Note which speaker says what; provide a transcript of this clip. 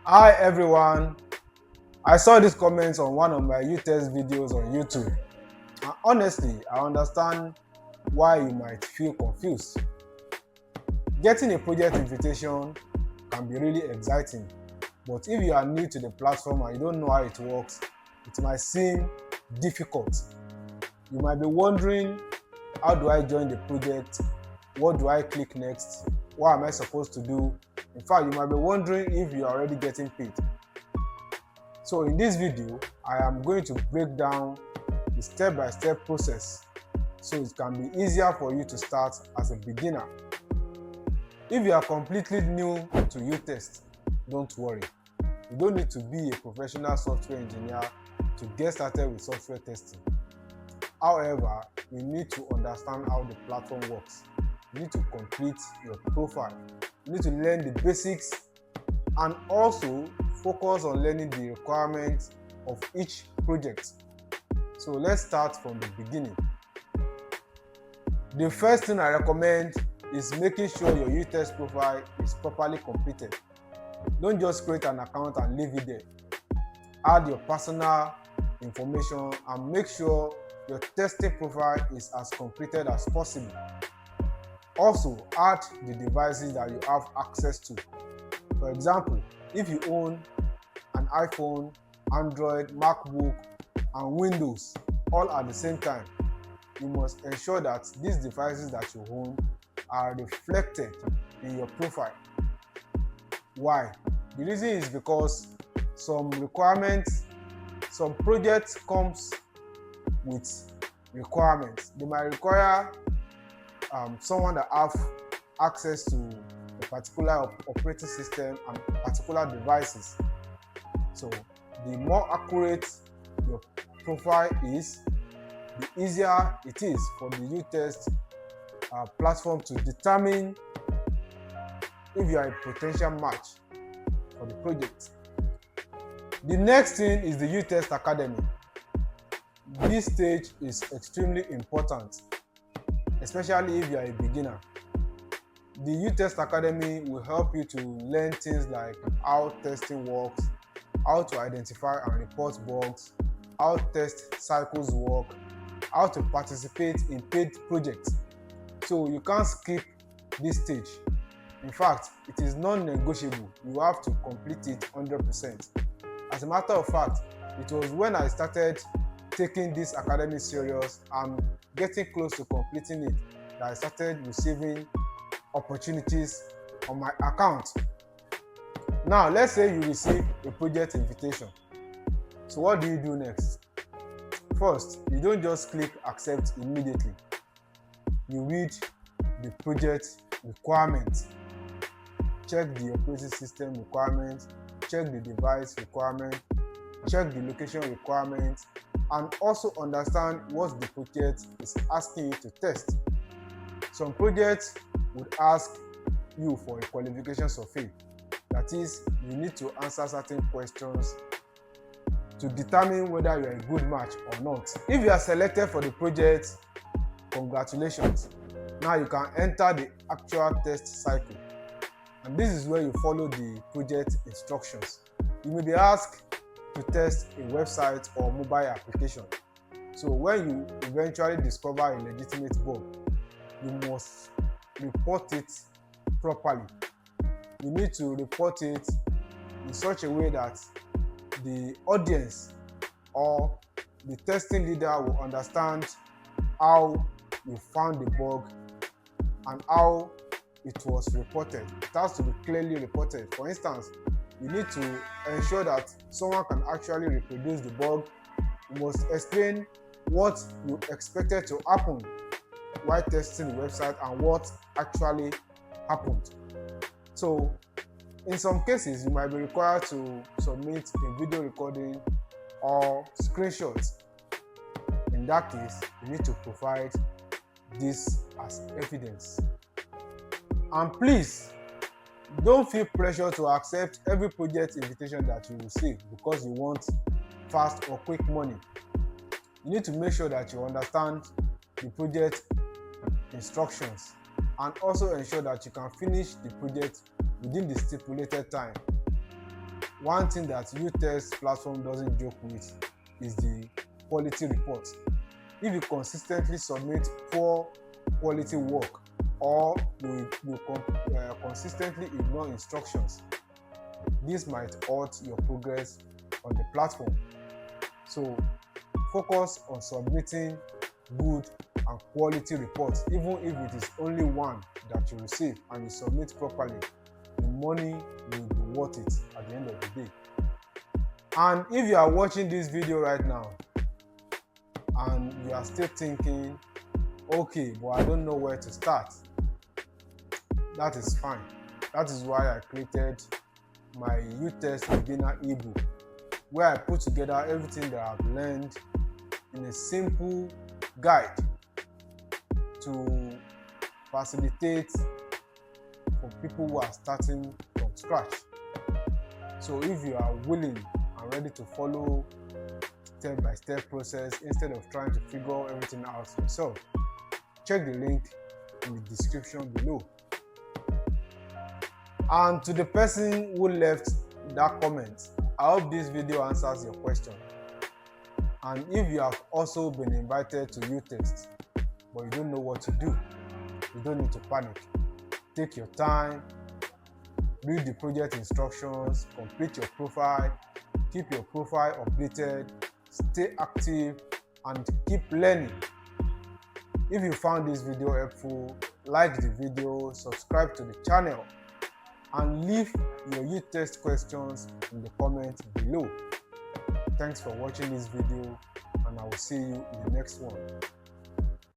Speaker 1: Hi everyone, I saw these comments on one of my uTest videos on YouTube. And honestly, I understand why you might feel confused. Getting a project invitation can be really exciting, but if you are new to the platform and you don't know how it works, it might seem difficult. You might be wondering, how do I join the project? What do I click next? What am I supposed to do? In fact, you might be wondering if you are already getting paid. So in this video, I am going to break down the step-by-step process so it can be easier for you to start as a beginner. If you are completely new to uTest, don't worry. You don't need to be a professional software engineer to get started with software testing. However, you need to understand how the platform works. You need to complete your profile. You need to learn the basics and also focus on learning the requirements of each project. So let's start from the beginning. The first thing I recommend is making sure your uTest profile is properly completed. Don't just create an account and leave it there. Add your personal information and make sure your testing profile is as completed as possible. Also, add the devices that you have access to. For example, if you own an iPhone, Android, MacBook, and Windows all at the same time, you must ensure that these devices that you own are reflected in your profile. Why? The reason is because some projects comes with requirements. They might require someone that have access to a particular operating system and particular devices. So the more accurate your profile is, the easier it is for the uTest platform to determine if you are a potential match for the project. The next thing is the uTest Academy. This stage is extremely important, especially if you are a beginner. The uTest Academy will help you to learn things like how testing works, how to identify and report bugs, how test cycles work, how to participate in paid projects. So you can't skip this stage. In fact, it is non-negotiable. You have to complete it 100%. As a matter of fact, it was when I started taking this academy serious and getting close to completing it that I started receiving opportunities on my account. Now, let's say you receive a project invitation. So what do you do next? First, you don't just click accept immediately. You read the project requirements. Check the operating system requirements, check the device requirement, check the location requirements, and also understand what the project is asking you to test. Some projects would ask you for a qualification survey. That is, you need to answer certain questions to determine whether you are a good match or not. If you are selected for the project, congratulations. Now you can enter the actual test cycle. And this is where you follow the project instructions. You may be asked to test a website or mobile application. So when you eventually discover a legitimate bug, you must report it properly. You need to report it in such a way that the audience or the testing leader will understand how you found the bug and how it was reported. It has to be clearly reported. For instance, you need to ensure that someone can actually reproduce the bug. You must explain what you expected to happen while testing the website and what actually happened. So in some cases, you might be required to submit a video recording or screenshots. In that case, you need to provide this as evidence. And please, don't feel pressure to accept every project invitation that you receive because you want fast or quick money. You need to make sure that you understand the project instructions and also ensure that you can finish the project within the stipulated time. one thing that uTest platform doesn't joke with is the quality report. If you consistently submit poor quality work, or you consistently ignore instructions, this might halt your progress on the platform. So focus on submitting good and quality reports. Even if it is only one that you receive and you submit properly, the money will be worth it at the end of the day. And if you are watching this video right now and you are still thinking, okay, but I don't know where to start, that is fine. That is why I created my uTest beginner ebook, where I put together everything that I've learned in a simple guide to facilitate for people who are starting from scratch. So if you are willing and ready to follow step-by-step process instead of trying to figure everything out yourself, check the link in the description below. And to the person who left that comment, I hope this video answers your question. And if you have also been invited to uTest but you don't know what to do, you don't need to panic. Take your time, read the project instructions, complete your profile, keep your profile updated, stay active, and keep learning. If you found this video helpful, like the video, subscribe to the channel, and leave your uTest questions in the comments below. Thanks for watching this video, and I will see you in the next one.